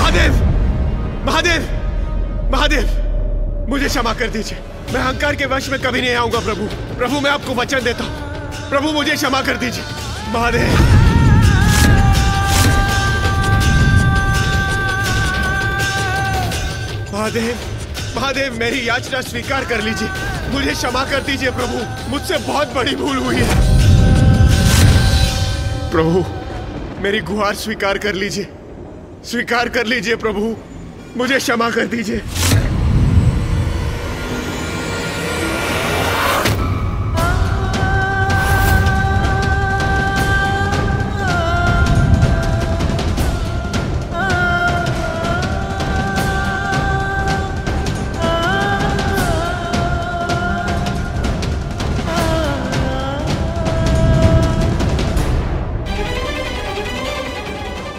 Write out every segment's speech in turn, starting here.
महादेव, महादेव, महादेव, मुझे क्षमा कर दीजिए। मैं अहंकार के वश में कभी नहीं आऊंगा प्रभु। प्रभु मैं आपको वचन देता हूं, प्रभु मुझे क्षमा कर दीजिए। महादेव, महादेव, महादेव, मेरी याचना स्वीकार कर लीजिए। मुझे क्षमा कर दीजिए प्रभु, मुझसे बहुत बड़ी भूल हुई है। प्रभु मेरी गुहार स्वीकार कर लीजिए, स्वीकार कर लीजिए प्रभु, मुझे क्षमा कर दीजिए।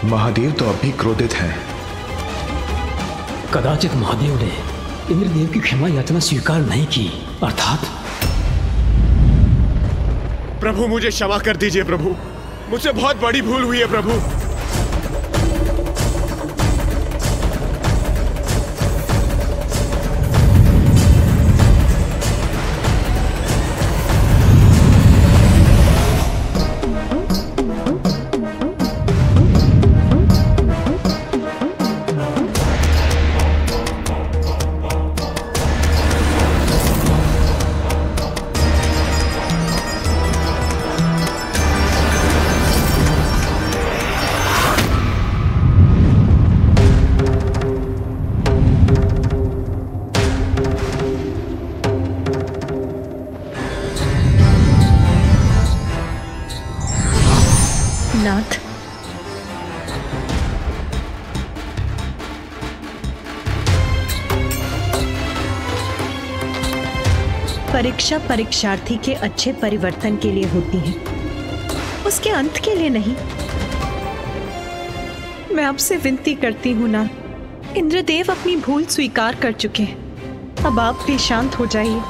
महादेव तो अब भी क्रोधित हैं। कदाचित महादेव ने इंद्रदेव की क्षमा याचना स्वीकार नहीं की, अर्थात प्रभु मुझे क्षमा कर दीजिए प्रभु, मुझसे बहुत बड़ी भूल हुई है प्रभु। नाथ, परीक्षा परीक्षार्थी के अच्छे परिवर्तन के लिए होती है, उसके अंत के लिए नहीं। मैं आपसे विनती करती हूँ नाथ, इंद्रदेव अपनी भूल स्वीकार कर चुके हैं, अब आप भी शांत हो जाइए।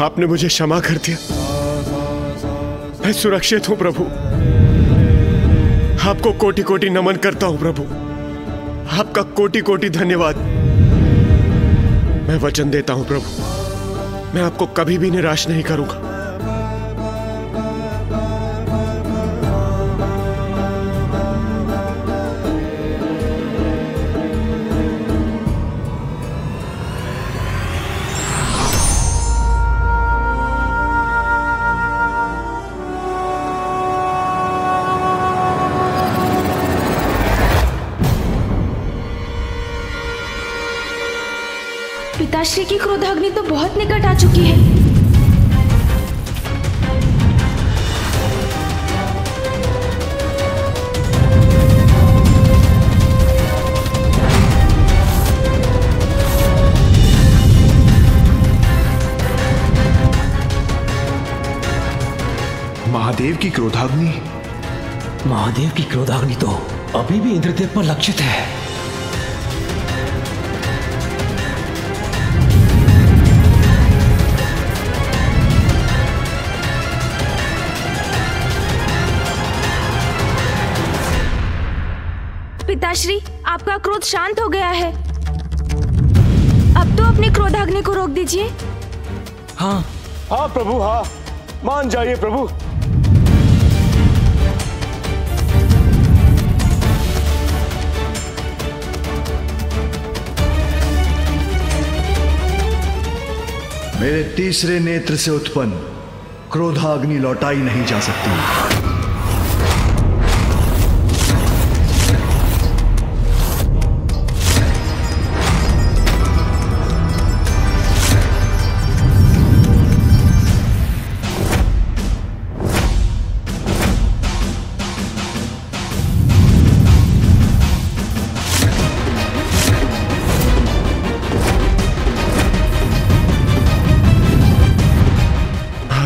आपने मुझे क्षमा कर दिया, मैं सुरक्षित हूं प्रभु। आपको कोटि कोटि नमन करता हूं प्रभु, आपका कोटि कोटि धन्यवाद। मैं वचन देता हूं प्रभु, मैं आपको कभी भी निराश नहीं करूंगा। पिताश्री की क्रोधाग्नि तो बहुत निकट आ चुकी है। महादेव की क्रोधाग्नि? महादेव की क्रोधाग्नि तो अभी भी इंद्रदेव पर लक्षित है। पिताश्री, आपका क्रोध शांत हो गया है, अब तो अपनी क्रोधाग्नि को रोक दीजिए। हाँ हाँ प्रभु, हाँ मान जाइए प्रभु। तीसरे नेत्र से उत्पन्न क्रोधाग्नि लौटाई नहीं जा सकती।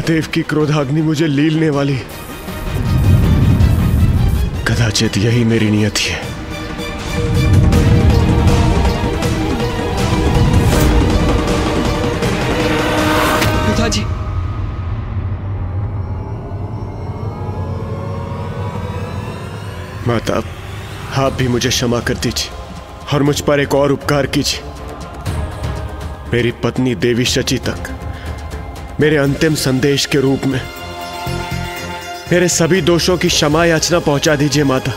महादेव की क्रोधाग्नि मुझे लीलने वाली, कदाचित यही मेरी नियति है। पिताजी, माता, आप भी मुझे क्षमा कर दीजिए और मुझ पर एक और उपकार कीजिए। मेरी पत्नी देवी शची तक मेरे अंतिम संदेश के रूप में मेरे सभी दोषों की क्षमा याचना पहुंचा दीजिए माता।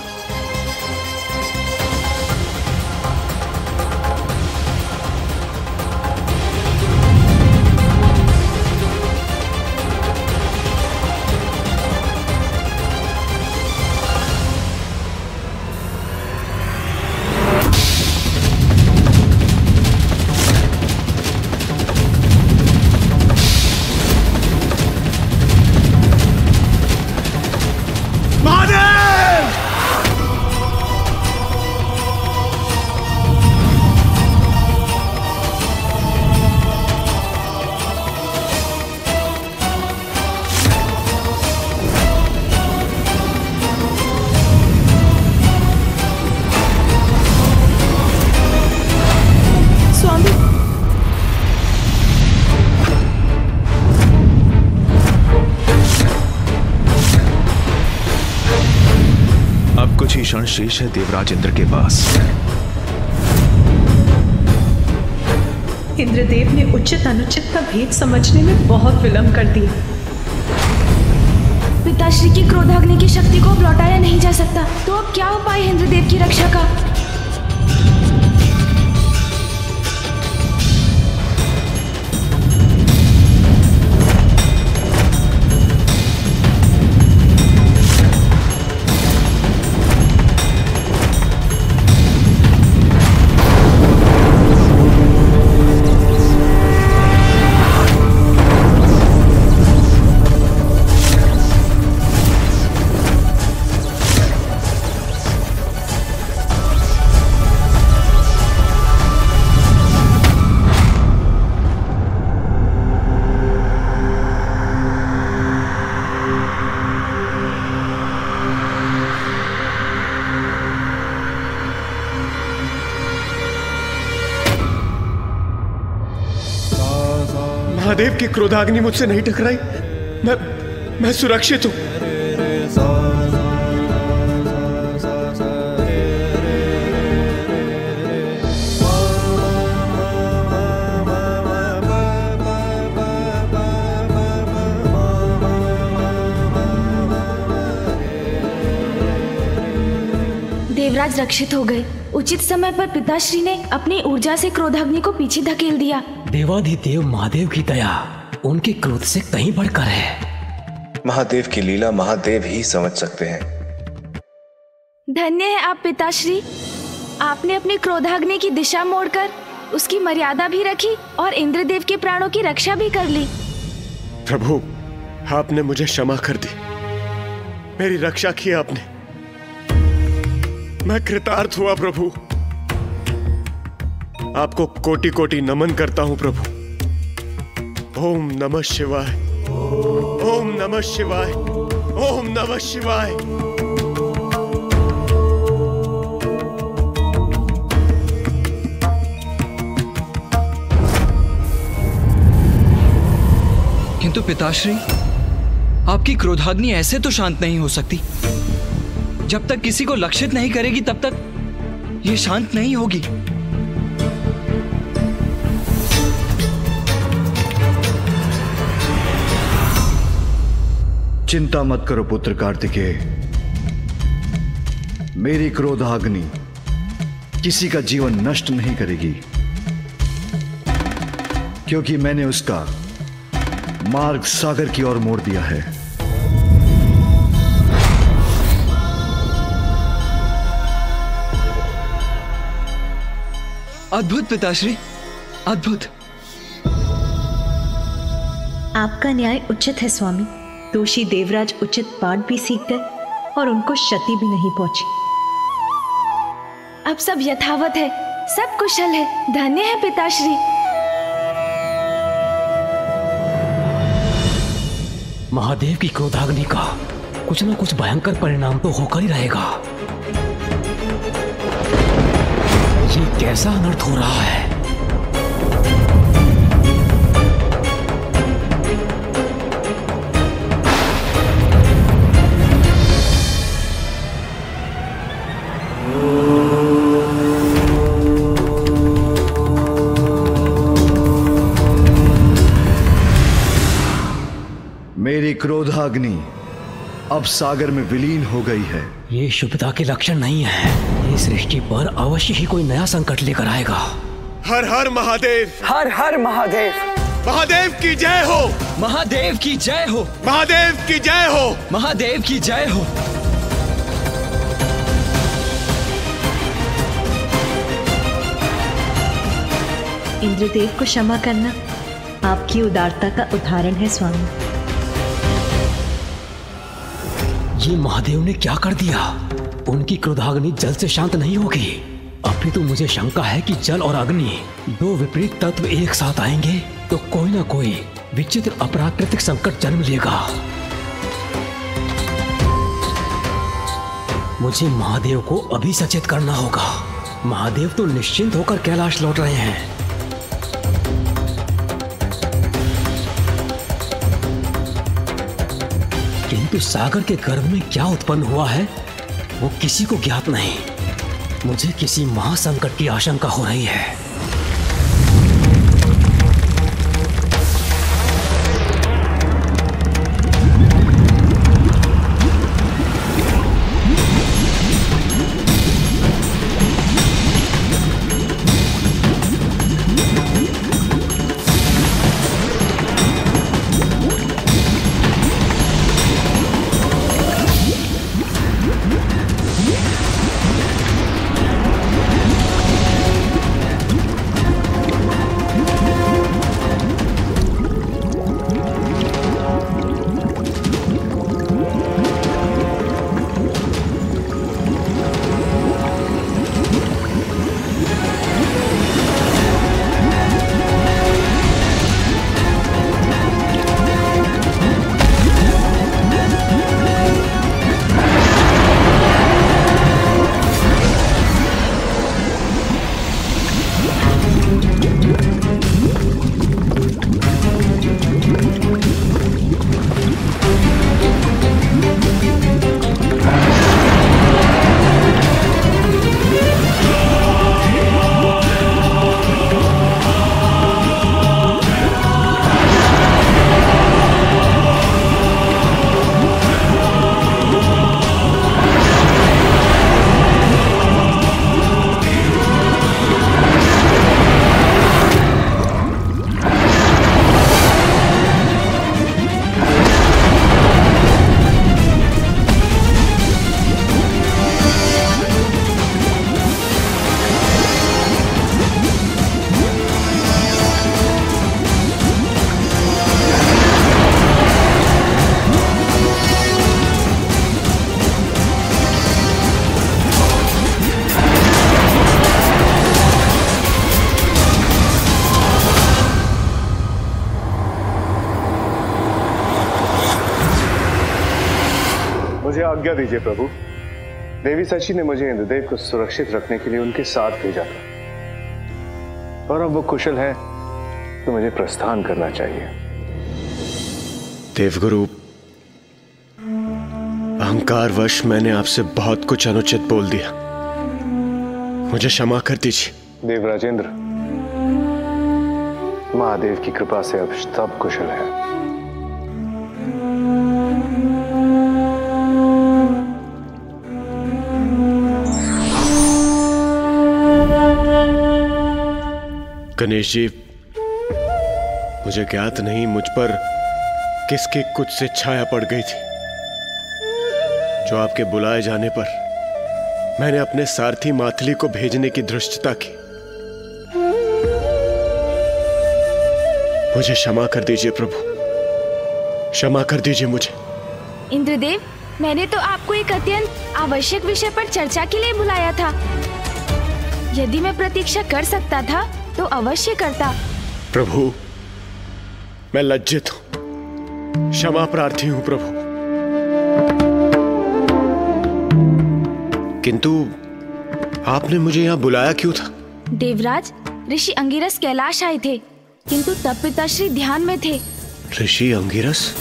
कुछ ही क्षण शेष है देवराज इंद्र के पास। इंद्रदेव ने उचित अनुचित का भेद समझने में बहुत विलंब कर दिया। पिताश्री की क्रोधाग्नि की शक्ति को लौटाया नहीं जा सकता, तो अब क्या उपाय है इंद्रदेव की रक्षा का? महादेव की क्रोधाग्नि मुझसे नहीं टकराई। मैं सुरक्षित हूं। देवराज रक्षित हो गए। उचित समय पर पिताश्री ने अपनी ऊर्जा से क्रोधाग्नि को पीछे धकेल दिया। देवाधिदेव महादेव की दया उनके क्रोध से कहीं बढ़कर है। महादेव की लीला महादेव ही समझ सकते हैं। धन्य है आप पिताश्री, आपने अपनी क्रोधाग्नि की दिशा मोड़कर उसकी मर्यादा भी रखी और इंद्रदेव के प्राणों की रक्षा भी कर ली। प्रभु, आपने मुझे क्षमा कर दी, मेरी रक्षा की आपने। मैं कृतार्थ हुआ प्रभु। आपको कोटि कोटि नमन करता हूं प्रभु। ओम नमः शिवाय, ओम नमः शिवाय, ओम नमः शिवाय। किंतु पिताश्री, आपकी क्रोधाग्नि ऐसे तो शांत नहीं हो सकती। जब तक किसी को लक्षित नहीं करेगी तब तक ये शांत नहीं होगी। चिंता मत करो पुत्र कार्तिकेय, मेरी क्रोधाग्नि किसी का जीवन नष्ट नहीं करेगी, क्योंकि मैंने उसका मार्ग सागर की ओर मोड़ दिया है। अद्भुत पिताश्री, अद्भुत। आपका न्याय उचित है स्वामी। दोषी देवराज उचित पाठ भी सीख गए और उनको क्षति भी नहीं पहुंची। अब सब यथावत है, सब कुशल है। धन्य है पिताश्री। महादेव की क्रोधाग्नि का कुछ न कुछ भयंकर परिणाम तो होकर ही रहेगा। ये कैसा अनर्थ हो रहा है? मेरी क्रोधाग्नि अब सागर में विलीन हो गई है। ये शुभता के लक्षण नहीं है। ये सृष्टि पर अवश्य ही कोई नया संकट लेकर आएगा। हर हर महादेव, हर हर महादेव। महादेव की जय हो, महादेव की जय हो, महादेव की जय हो, महादेव की जय हो। इंद्रदेव को क्षमा करना आपकी उदारता का उदाहरण है स्वामी। ये महादेव ने क्या कर दिया? उनकी क्रोधाग्नि जल से शांत नहीं होगी। अभी तो मुझे शंका है कि जल और अग्नि दो विपरीत तत्व एक साथ आएंगे तो कोई ना कोई विचित्र अप्राकृतिक संकट जन्म लेगा। मुझे महादेव को अभी सचेत करना होगा। महादेव तो निश्चिंत होकर कैलाश लौट रहे हैं। किंतु सागर के गर्भ में क्या उत्पन्न हुआ है वो किसी को ज्ञात नहीं। मुझे किसी महासंकट की आशंका हो रही है। मुझे आज्ञा दीजिए प्रभु। देवी सची ने मुझे इंद्रदेव को सुरक्षित रखने के लिए उनके साथ भेजा था और अब वो कुशल है तो मुझे प्रस्थान करना चाहिए। देवगुरु, अहंकारवश मैंने आपसे बहुत कुछ अनुचित बोल दिया। मुझे क्षमा कर दीजिए। देवराजेंद्र, महादेव की कृपा से अब सब कुशल है। गणेश जी, मुझे ज्ञात नहीं मुझ पर किसकी कुछ से छाया पड़ गई थी, जो आपके बुलाए जाने पर मैंने अपने सारथी माथली को भेजने की धृष्टता की। मुझे क्षमा कर दीजिए प्रभु, क्षमा कर दीजिए मुझे। इंद्रदेव, मैंने तो आपको एक अत्यंत आवश्यक विषय पर चर्चा के लिए बुलाया था। यदि मैं प्रतीक्षा कर सकता था तो अवश्य करता। प्रभु, मैं लज्जित हूं, क्षमा प्रार्थी हूं प्रभु। किंतु आपने मुझे यहाँ बुलाया क्यों था? देवराज, ऋषि अंगिरस कैलाश आए थे, किंतु तब पिताश्री ध्यान में थे। ऋषि अंगिरस?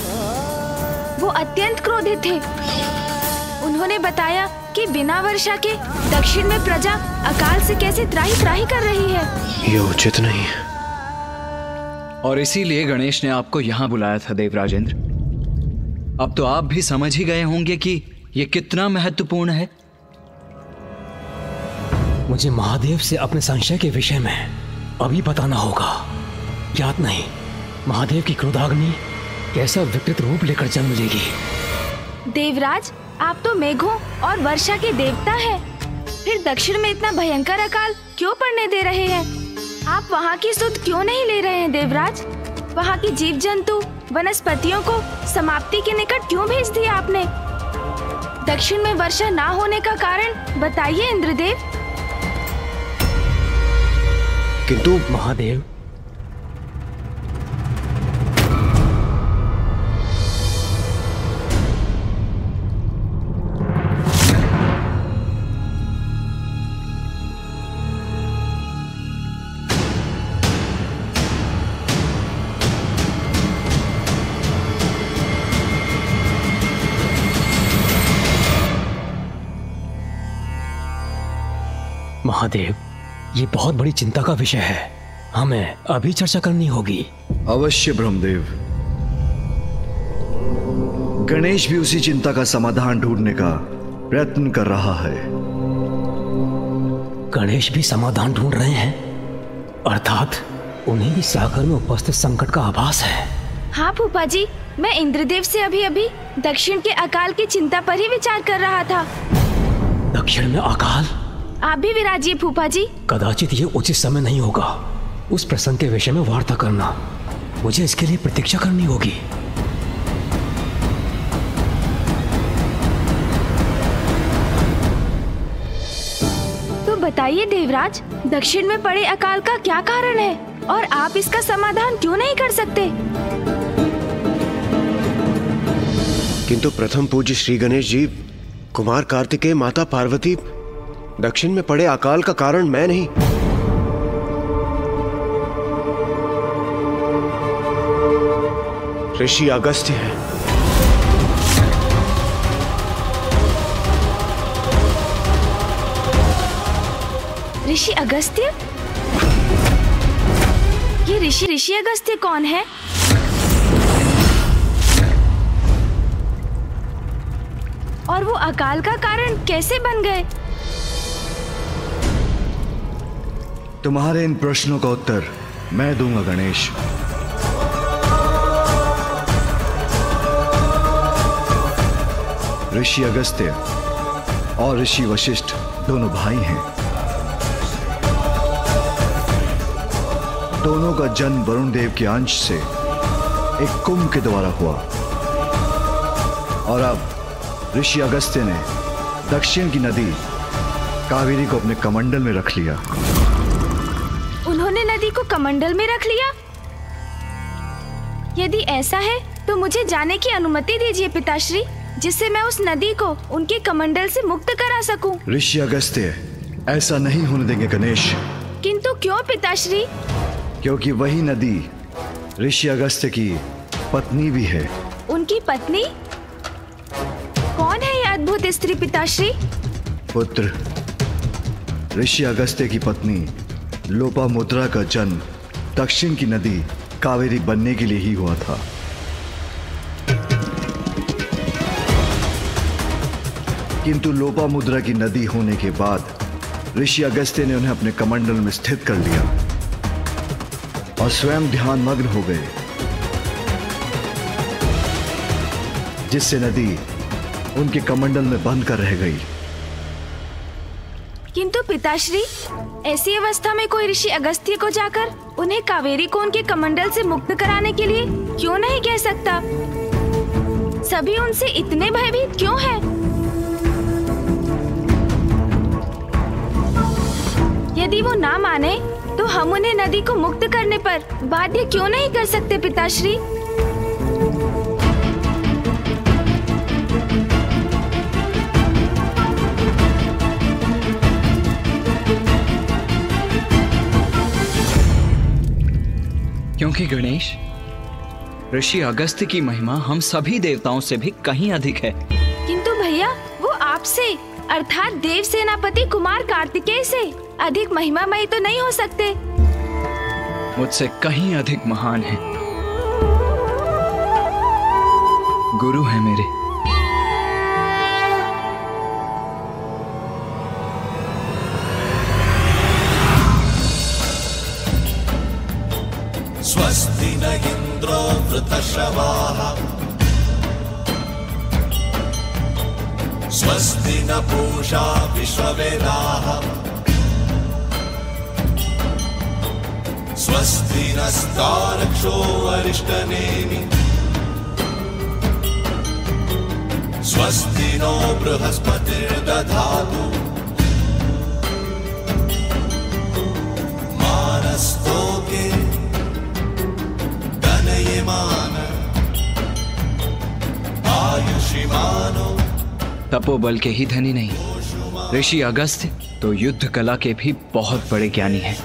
वो अत्यंत क्रोधित थे। उन्होंने बताया कि बिना वर्षा के दक्षिण में प्रजा अकाल से कैसे त्राही त्राही कर रही है। ये उचित नहीं है। और इसीलिए गणेश ने आपको यहाँ बुलाया था देवराजेंद्र। अब तो आप भी समझ ही गए होंगे कि ये कितना महत्वपूर्ण है। मुझे महादेव से अपने संशय के विषय में अभी बताना होगा। याद नहीं, महादेव की क्रोधाग्नि कैसा विकृत रूप लेकर जन्म लेगी। देवराज, आप तो मेघों और वर्षा के देवता हैं। फिर दक्षिण में इतना भयंकर अकाल क्यों पड़ने दे रहे हैं? आप वहाँ की सुध क्यों नहीं ले रहे हैं देवराज? वहाँ की जीव जंतु वनस्पतियों को समाप्ति के निकट क्यों भेज दिया आपने? दक्षिण में वर्षा ना होने का कारण बताइए इंद्रदेव। किंतु महादेव, महादेव, ये बहुत बड़ी चिंता का विषय है, हमें अभी चर्चा करनी होगी। अवश्य ब्रह्मदेव। गणेश भी उसी चिंता का समाधान ढूंढने का प्रयत्न कर रहा है। गणेश भी समाधान ढूंढ रहे हैं, अर्थात उन्हें भी सागर में उपस्थित संकट का आभास है। हाँ फूफा जी, मैं इंद्रदेव से अभी अभी दक्षिण के अकाल की चिंता पर ही विचार कर रहा था। दक्षिण में अकाल? आप भी विराजिए फूफा जी। कदाचित ये उचित समय नहीं होगा उस प्रसंग के विषय में वार्ता करना। मुझे इसके लिए प्रतीक्षा करनी होगी। तो बताइए देवराज, दक्षिण में पड़े अकाल का क्या कारण है और आप इसका समाधान क्यों नहीं कर सकते? किंतु प्रथम पूज्य श्री गणेश जी, कुमार कार्तिकेय, माता पार्वती, दक्षिण में पड़े अकाल का कारण मैं नहीं। ऋषि अगस्त्य है। ऋषि अगस्त्य? ये ऋषि अगस्त्य कौन है? और वो अकाल का कारण कैसे बन गए? तुम्हारे इन प्रश्नों का उत्तर मैं दूंगा गणेश। ऋषि अगस्त्य और ऋषि वशिष्ठ दोनों भाई हैं। दोनों का जन्म वरुण देव के अंश से एक कुंभ के द्वारा हुआ और अब ऋषि अगस्त्य ने दक्षिण की नदी कावेरी को अपने कमंडल में रख लिया। उन्होंने नदी को कमंडल में रख लिया? यदि ऐसा है तो मुझे जाने की अनुमति दीजिए पिताश्री, जिससे मैं उस नदी को उनके कमंडल से मुक्त करा सकूं। ऋषि अगस्त्य ऐसा नहीं होने देंगे गणेश। किंतु क्यों पिताश्री? क्योंकि वही नदी ऋषि अगस्त्य की पत्नी भी है। उनकी पत्नी? कौन है ये अद्भुत स्त्री पिताश्री? पुत्र, ऋषि अगस्त्य की पत्नी लोपामुद्रा का जन्म दक्षिण की नदी कावेरी बनने के लिए ही हुआ था। किंतु लोपामुद्रा की नदी होने के बाद ऋषि अगस्त्य ने उन्हें अपने कमंडल में स्थित कर लिया और स्वयं ध्यान मग्न हो गए। जिससे नदी उनके कमंडल में बंद कर रह गई। किंतु पिताश्री, ऐसी अवस्था में कोई ऋषि अगस्त्य को जाकर उन्हें कावेरी को उनके कमंडल से मुक्त कराने के लिए क्यों नहीं कह सकता? सभी उनसे इतने भयभीत क्यों हैं? यदि वो ना माने तो हम उन्हें नदी को मुक्त करने पर बाध्य क्यों नहीं कर सकते पिताश्री? क्योंकि गणेश, ऋषि अगस्त्य की महिमा हम सभी देवताओं से भी कहीं अधिक है। किंतु भैया, वो आपसे अर्थात देव सेनापति कुमार कार्तिकेय से अधिक महिमामयी तो नहीं हो सकते। मुझसे कहीं अधिक महान है, गुरु है मेरे। स्वस्ति न इंद्रो वृतश्रवाः स्वस्ति न पूषा विश्ववेदाः स्वस्ति नस्तारक्षो अरिष्टनेमि स्वस्ति नो बृहस्पतिर्दधातु मानस्तोके गणयमान आयुषिमानो। तपोबल के ही धनी नहीं, ऋषि अगस्त्य तो युद्ध कला के भी बहुत बड़े ज्ञानी हैं।